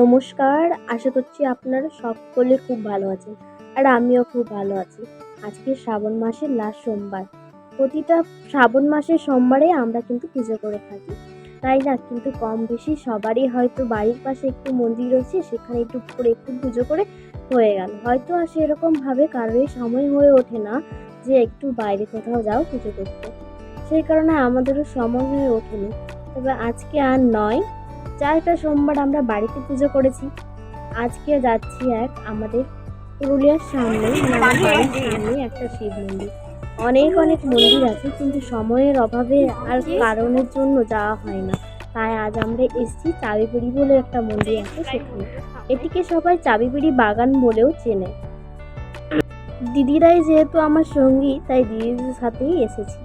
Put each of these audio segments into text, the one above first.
নমস্কার, আশা করছি আপনারা সকলে খুব ভালো আছেন। আর আমিও খুব ভালো আছি। আজকে শ্রাবণ মাসের লাস্ট সোমবার। প্রতিটা শ্রাবণ মাসের সোমবারে আমরা কিন্তু পুজো করে থাকি, তাই না? কিন্তু কম বেশি সবারই হয়তো বাড়ির পাশে একটু মন্দির রয়েছে, সেখানে একটু করে একটু পুজো করে হয়ে গেল। হয়তো আর সেরকমভাবে কারোরই সময় হয়ে ওঠে না যে একটু বাইরে কোথাও যাও পুজো করতে। সেই কারণে আমাদেরও সময় হয়ে ওঠেনি। তবে আজকে আর নয়, 4টা সোমবার আমরা বাড়িতে পুজো করেছি। আজকে যাচ্ছি আমাদের পুরুলিয়ার সামনে, মানে আমার বাড়ির সামনে একটা শিব মন্দির। অনেক অনেক মন্দির আছে, কিন্তু সময়ের অভাবে আর কারণের জন্য যাওয়া হয় না। তাই আজ আমরা এসেছি চাবিপিড়ি বলে একটা মন্দির আছে সেখানে। এটিকে সবাই চাবিপিড়ি বাগান বলেও চেনে। দিদিরাই যেহেতু আমার সঙ্গী, তাই দিদিদের সাথেই এসেছি।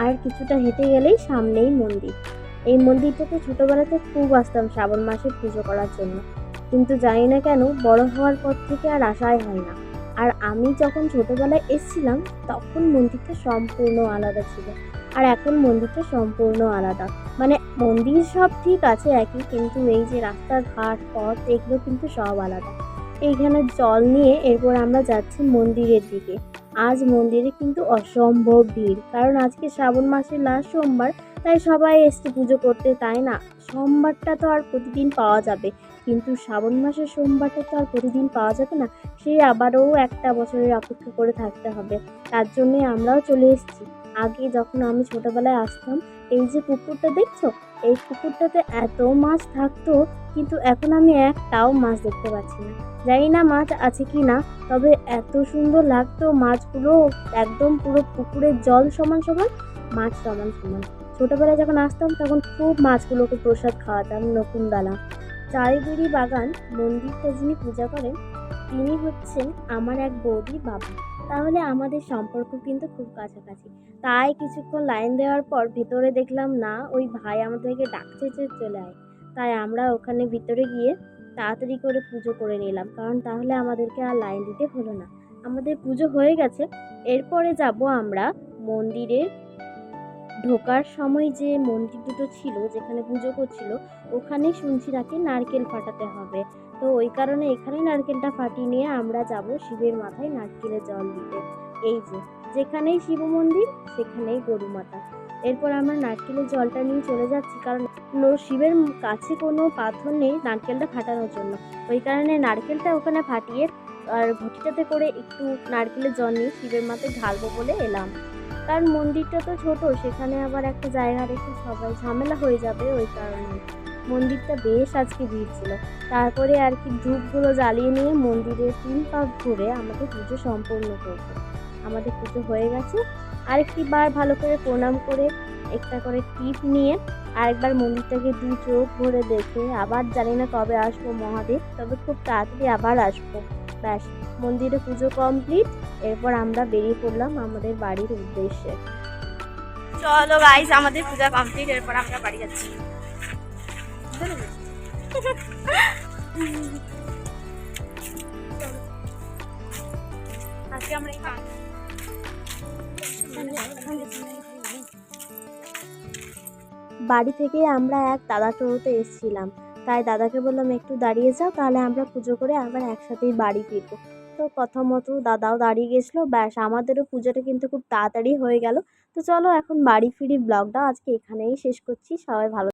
আর কিছুটা হেঁটে গেলেই সামনেই মন্দির। এই মন্দিরটাতে ছোটবেলাতে খুব আসতাম শ্রাবণ মাসে পুজো করার জন্য, কিন্তু জানি না কেন বড় হওয়ার পর থেকে আর আসাই হয় না। আর আমি যখন ছোটবেলায় এসেছিলাম তখন মন্দিরটা সম্পূর্ণ আলাদা ছিল, আর এখন মন্দিরটা সম্পূর্ণ আলাদা। মানে মন্দির সব ঠিক আছে একই, কিন্তু এই যে রাস্তাঘাট পথ এগুলো কিন্তু সব আলাদা। এইখানে জল নিয়ে এরপর আমরা যাচ্ছি মন্দিরের দিকে। আজ মন্দিরে কিন্তু অসম্ভব ভিড়, কারণ আজকে শ্রাবণ মাসের লাস্ট সোমবার, তাই সবাই এসছে পুজো করতে, তাই না? সোমবারটা তো আর প্রতিদিন পাওয়া যাবে, কিন্তু শ্রাবণ মাসের সোমবারটা তো আর প্রতিদিন পাওয়া যাবে না। সেই আবারও একটা বছরের অপেক্ষা করে থাকতে হবে। তার জন্যে আমরাও চলে এসেছি। আগে যখন আমি ছোটবেলায় আসতাম, এই যে পুকুরটা দেখছো, এই পুকুরটাতে এত মাছ থাকতো, কিন্তু এখন আমি একটাও মাছ দেখতে পাচ্ছি না। জানি না মাছ আছে কি না, তবে এত সুন্দর লাগতো মাছগুলো, একদম পুরো পুকুরের জল সমান সমান, মাছ সমান সমান। ছোটবেলায় যখন আসতাম তখন খুব মাছগুলোকে প্রসাদ খাওয়াতাম নকুনদালা। চারিদিরি বাগান মন্দিরটা যিনি পূজা করেন, তিনি হচ্ছেন আমার এক বৌদির বাবা। তাহলে আমাদের সম্পর্ক কিন্তু খুব কাছাকাছি। তাই কিছুক্ষণ লাইন দেওয়ার পর ভেতরে দেখলাম না, ওই ভাই আমাদেরকে ডাকছে যে চলে আয়। তাই আমরা ওখানে ভিতরে গিয়ে তাড়াতাড়ি করে পুজো করে নিলাম, কারণ তাহলে আমাদেরকে আর লাইন দিতে হলো না। আমাদের পুজো হয়ে গেছে। এরপরে যাব আমরা মন্দিরে। ঢোকার সময় যে মন্দির দুটো ছিল যেখানে পুজো করছিল, ওখানেই শুনছি নাকি নারকেল ফাটাতে হবে। তো ওই কারণে এখানেই নারকেলটা ফাটিয়ে নিয়ে আমরা যাব শিবের মাথায় নারকেলের জল দিতে। এই যে যেখানেই শিব মন্দির সেখানেই গরু মাতা। এরপর আমরা নারকেলের জলটা নিয়ে চলে যাচ্ছি, কারণ শিবের কাছে কোনো পাথর নেই নারকেলটা ফাটানোর জন্য। ওই কারণে নারকেলটা ওখানে ফাটিয়ে আর ঘটিটাতে করে একটু নারকেলের জল নিয়ে শিবের মাথায় ঢালবো বলে এলাম। কারণ মন্দিরটা তো ছোট, সেখানে আবার একটা জায়গা রেখে সবাই ঝামেলা হয়ে যাবে, ওই কারণে মন্দিরটা বেশ আজকে ভিড় ছিল। তারপরে আর কি ধূপগুলো জ্বালিয়ে নিয়ে মন্দিরের 3 পাক ঘুরে আমাদের পুজো সম্পূর্ণ করবো। আমাদের পুজো হয়ে গেছে। আরেকটি বার ভালো করে প্রণাম করে একটা করে টিপ নিয়ে আরেকবার মন্দিরটাকে 2 চোখ ভরে দেখে আবার জানি না কবে আসবো মহাদেব, তবে খুব তাড়াতাড়ি আবার আসবো। ব্যাস, মন্দিরে পুজো কমপ্লিট। এরপর আমরা বেরিয়ে পড়লাম আমাদের বাড়ির উদ্দেশ্যে। চলো গাইস, আমাদের পূজা কমপ্লিট, এরপর আমরা বাড়ি যাচ্ছি। আজকে আমরা বাড়ি থেকে আমরা এক দাদা টোটোতে এসেছিলাম, তাই দাদাকে বললাম একটু দাঁড়িয়ে যাও, তাহলে আমরা পুজো করে আবার একসাথেই বাড়ি ফিরবো। তো কথা মতো দাদাও দাঁড়িয়ে গেছিলো। ব্যাস, আমাদেরও পুজোটা কিন্তু খুব তাড়াতাড়ি হয়ে গেল। তো চলো এখন বাড়ি ফিরি। ব্লগটা আজকে এখানেই শেষ করছি। সবাই ভালো